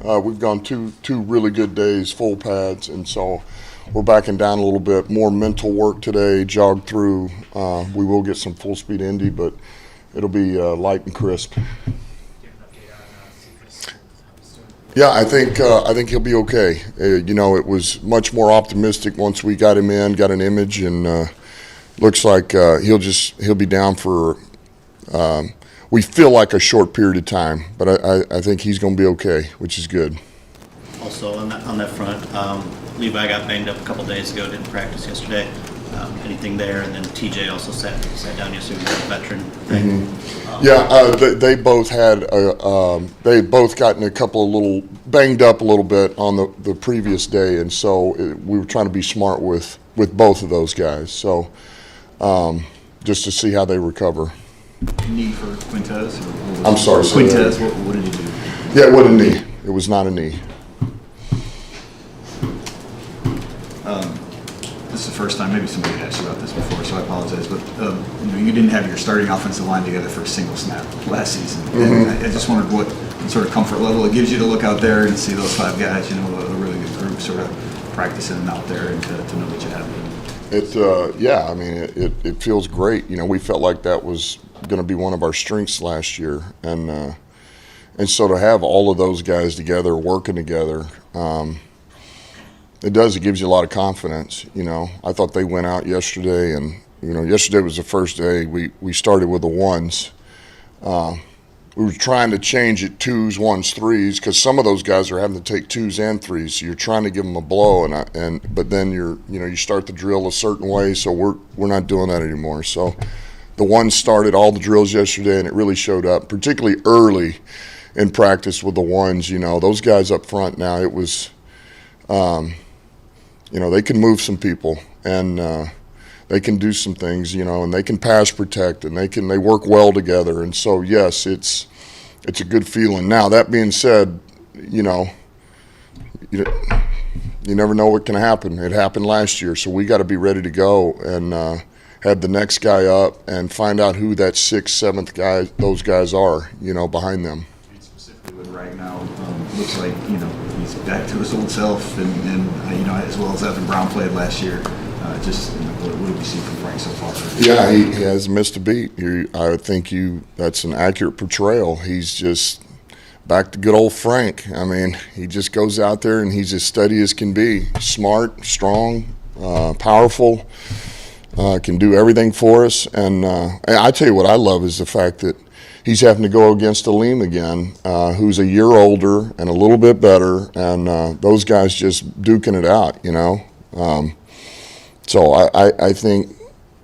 We've gone two really good days, full pads, and so we're backing down a little bit. More mental work today, jog through. We will get some full speed Indy, but it'll be light and crisp. Yeah, I think he'll be okay. It was much more optimistic once we got him in, got an image, and looks like he'll be down for. We feel like a short period of time, but I think he's going to be okay, which is good. Also on that front, Levi got banged up a couple days ago, didn't practice yesterday. Anything there? And then TJ also sat down yesterday, was a veteran. Yeah, they both had they both gotten a couple of little banged up a little bit on the previous day, and so we were trying to be smart with both of those guys. So just to see how they recover. Knee for Quintez? I'm sorry. Quintez, what did he do? Yeah, it wasn't a knee. It was not a knee. This is the first time, maybe somebody asked you about this before, so I apologize, but you didn't have your starting offensive line together for a single snap last season. And I just wondered what sort of comfort level it gives you to look out there and see those five guys, a really good group sort of practicing out there and to know that you have them. It feels great. We felt like that was going to be one of our strengths last year, and so to have all of those guys together, working together, it gives you a lot of confidence. I thought they went out yesterday, and yesterday was the first day we started with the ones. We were trying to change it twos, ones, threes, because some of those guys are having to take twos and threes. So you're trying to give them a blow, but then you start the drill a certain way. So we're not doing that anymore. So the ones started all the drills yesterday, and it really showed up, particularly early in practice with the ones. Those guys up front now. It was, they can move some people, and they can do some things, and they can pass protect, and they work well together. And so, yes, it's a good feeling. Now, that being said, you never know what can happen. It happened last year, so we got to be ready to go and have the next guy up and find out who that sixth, seventh guy, those guys are, behind them. Specifically with right now, looks like, he's back to his old self, and as well as Evan Brown played last year. What do we see from Frank so far? Yeah, he has missed a beat. I think that's an accurate portrayal. He's just back to good old Frank. I mean, he just goes out there and he's as steady as can be. Smart, strong, powerful, can do everything for us. And I tell you what I love is the fact that he's having to go against Aleem again, who's a year older and a little bit better, and those guys just duking it out, So I think,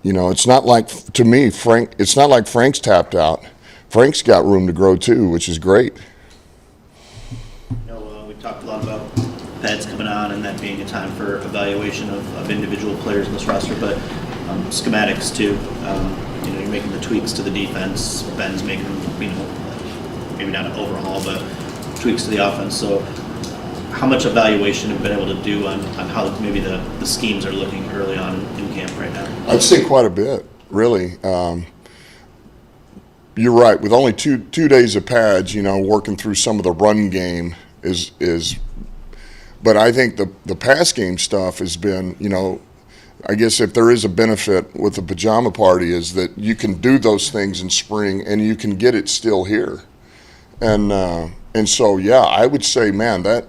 it's not like, to me, it's not like Frank's tapped out. Frank's got room to grow too, which is great. We talked a lot about pads coming on and that being a time for evaluation of individual players in this roster, but schematics too. You're making the tweaks to the defense. Ben's making, maybe not an overhaul, but tweaks to the offense. So how much evaluation have you been able to do on how maybe the schemes are looking early on in camp right now? I'd say quite a bit, really. You're right. With only two days of pads, working through some of the run game is. But I think the pass game stuff has been, I guess if there is a benefit with the pajama party is that you can do those things in spring and you can get it still here, and so yeah, I would say, man, that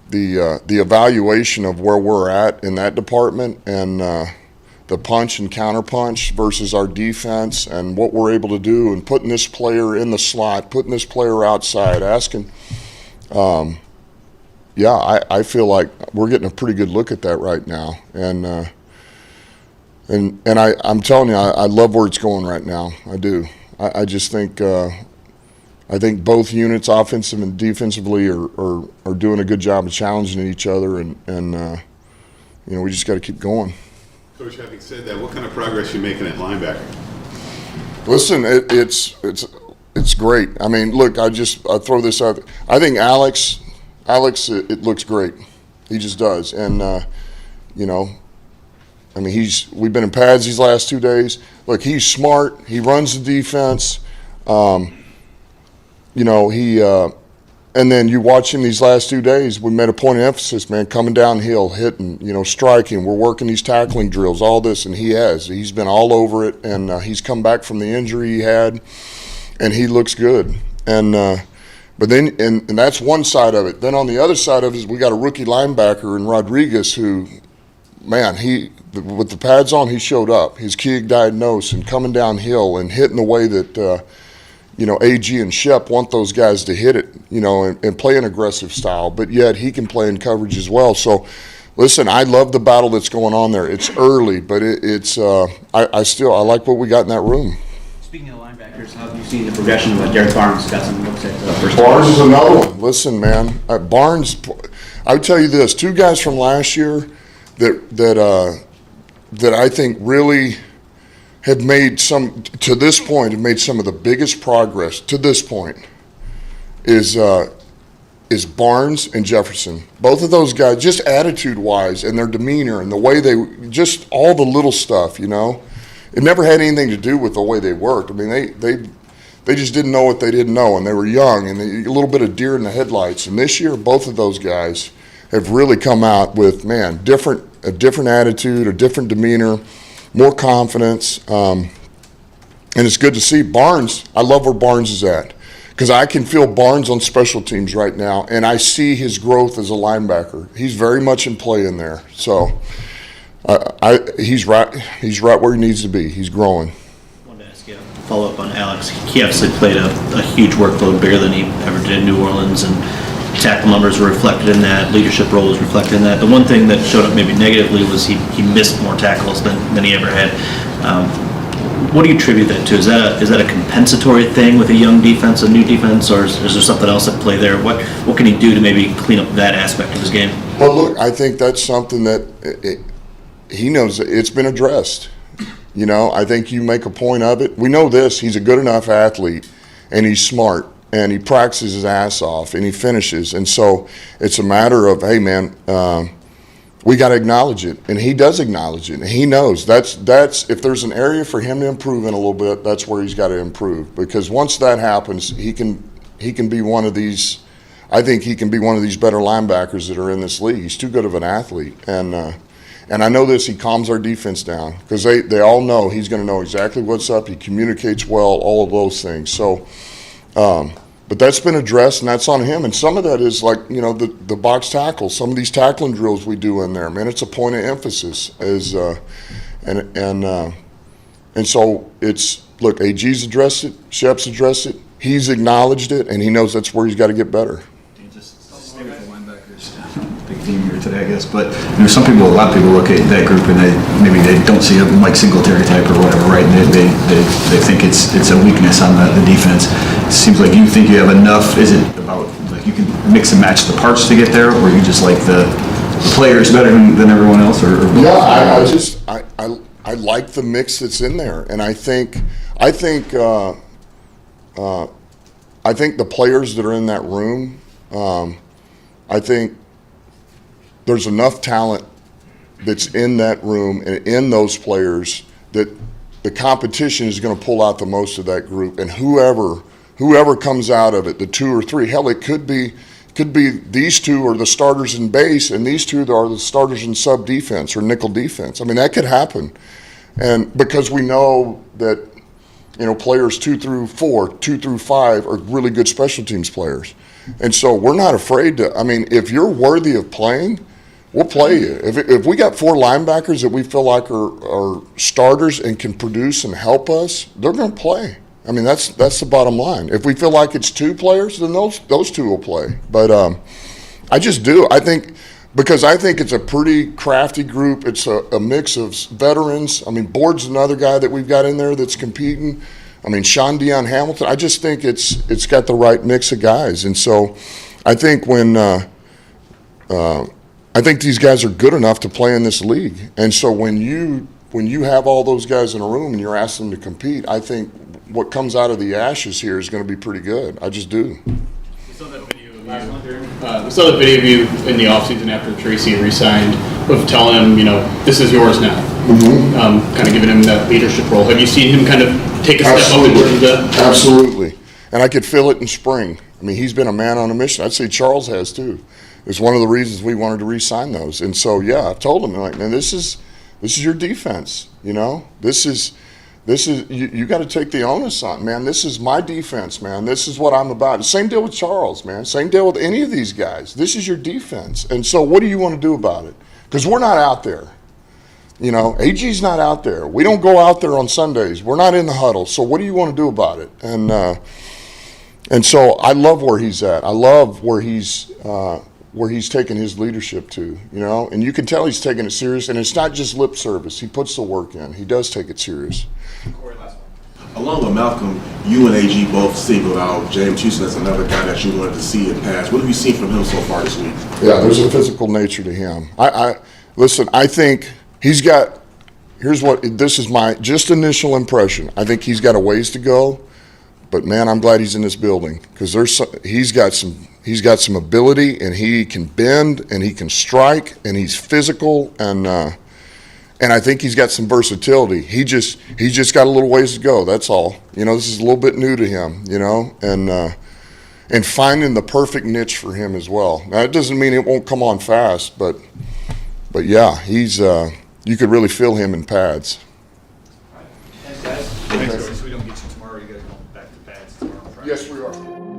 the evaluation of where we're at in that department and the punch and counter punch versus our defense and what we're able to do and putting this player in the slot, putting this player outside, asking. I feel like we're getting a pretty good look at that right now, and I'm telling you, I love where it's going right now. I do. I just think I think both units, offensive and defensively, are doing a good job of challenging each other, and we just got to keep going. Coach, having said that, what kind of progress are you making at linebacker? Listen, it's great. I mean, look, I throw this out. I think Alex, it looks great. He just does. And, we've been in pads these last 2 days. Look, he's smart. He runs the defense. And then you watch him these last 2 days, we made a point of emphasis, man, coming downhill, hitting, striking. We're working these tackling drills, all this, and he's been all over it, and he's come back from the injury he had, and he looks good. And but then, and that's one side of it. Then on the other side of it is we got a rookie linebacker in Rodriguez who, man, with the pads on, he showed up. His key diagnosed and coming downhill and hitting the way that AG and Shep want those guys to hit it, and play an aggressive style, but yet he can play in coverage as well. So, listen, I love the battle that's going on there. It's early, but I like what we got in that room. Speaking of linebackers, how have you seen the progression of Derek Barnes? Got some looks at first. Barnes is another one. Listen, man, Barnes. I would tell you this: 2 guys from last year that I think really have made some of the biggest progress to this point is Barnes and Jefferson. Both of those guys, just attitude-wise and their demeanor and the way just all the little stuff, It never had anything to do with the way they worked. I mean, they just didn't know what they didn't know, and they were young, and a little bit of deer in the headlights. And this year, both of those guys have really come out with, man, a different attitude, a different demeanor, more confidence, and it's good to see. Barnes, I love where Barnes is at because I can feel Barnes on special teams right now, and I see his growth as a linebacker. He's very much in play in there. So he's right where he needs to be. He's growing. I wanted to ask you a follow-up on Alex. He obviously played a huge workload, bigger than he ever did in New Orleans, and tackle numbers were reflected in that, leadership role was reflected in that. The one thing that showed up maybe negatively was he missed more tackles than he ever had. What do you attribute that to? Is that a compensatory thing with a young defense, a new defense, or is there something else at play there? What can he do to maybe clean up that aspect of his game? Well, look, I think that's something that he knows it's been addressed. I think you make a point of it. We know this, he's a good enough athlete, and he's smart. And he practices his ass off, and he finishes. And so it's a matter of, hey, man, we got to acknowledge it. And he does acknowledge it. And he knows that's if there's an area for him to improve in a little bit, that's where he's got to improve. Because once that happens, he can be one of these. I think he can be one of these better linebackers that are in this league. He's too good of an athlete. And I know this, he calms our defense down because they all know he's going to know exactly what's up. He communicates well, all of those things. So. But that's been addressed, and that's on him. And some of that is like, the box tackles. Some of these tackling drills we do in there, man, it's a point of emphasis. And so it's, look, AG's addressed it, Shep's addressed it, he's acknowledged it, and he knows that's where he's got to get better. Just stay with the linebackers. Big theme here today, I guess. But a lot of people look at that group and they don't see a Mike Singletary type or whatever, right? And they think it's a weakness on the defense. It seems like you think you have enough. Is it about like you can mix and match the parts to get there, or you just like the players better than everyone else? Or Yeah, I like the mix that's in there, and I think the players that are in that room, I think there's enough talent that's in that room and in those players that the competition is going to pull out the most of that group, and whoever comes out of it, the 2 or 3, hell, it could be these 2 are the starters in base, and these 2 are the starters in sub defense or nickel defense. I mean, that could happen, and because we know that players 2 through 4, 2 through 5 are really good special teams players, and so we're not afraid to. I mean, if you're worthy of playing, we'll play you. If we got 4 linebackers that we feel like are starters and can produce and help us, they're going to play. I mean, that's the bottom line. If we feel like it's 2 players, then those 2 will play. But I just do. I think because I think it's a pretty crafty group. It's a mix of veterans. I mean, Board's another guy that we've got in there that's competing. I mean, Sean Dion Hamilton. I just think it's got the right mix of guys. And so I think I think these guys are good enough to play in this league. And so when you have all those guys in a room and you're asking them to compete, I think what comes out of the ashes here is going to be pretty good. I just do. We saw that video of you in the offseason after Tracy re-signed of telling him, this is yours now. Mm-hmm. Kind of giving him that leadership role. Have you seen him kind of take a step up in terms of that? Absolutely. And I could feel it in spring. I mean, he's been a man on a mission. I'd say Charles has too. It's one of the reasons we wanted to re-sign those. And so, yeah, I've told him, like, man, this is your defense. You know, this is you got to take the onus on, man. This is my defense, man. This is what I'm about. Same deal with Charles, man. Same deal with any of these guys. This is your defense. And so, what do you want to do about it? Because we're not out there. You know, AG's not out there. We don't go out there on Sundays. We're not in the huddle. So what do you want to do about it? And so I love where he's at. I love where he's taken his leadership to, you know. And you can tell he's taking it serious. And it's not just lip service. He puts the work in. He does take it serious. Along with Malcolm, you and AG both singled out James Houston as another guy that you wanted to see in pass. What have you seen from him so far this week? Yeah, there's a physical nature to him. Listen, I think he's got, this is my just initial impression. I think he's got a ways to go, but man, I'm glad he's in this building because he's got some ability, and he can bend, and he can strike, and he's physical, and I think he's got some versatility. He just got a little ways to go. That's all. You know, this is a little bit new to him. You know, and finding the perfect niche for him as well. Now, it doesn't mean it won't come on fast, but yeah, he's you could really feel him in pads. Thanks, guys. Since we don't get you tomorrow, you got to go back to pads tomorrow. Friday. Yes, we are.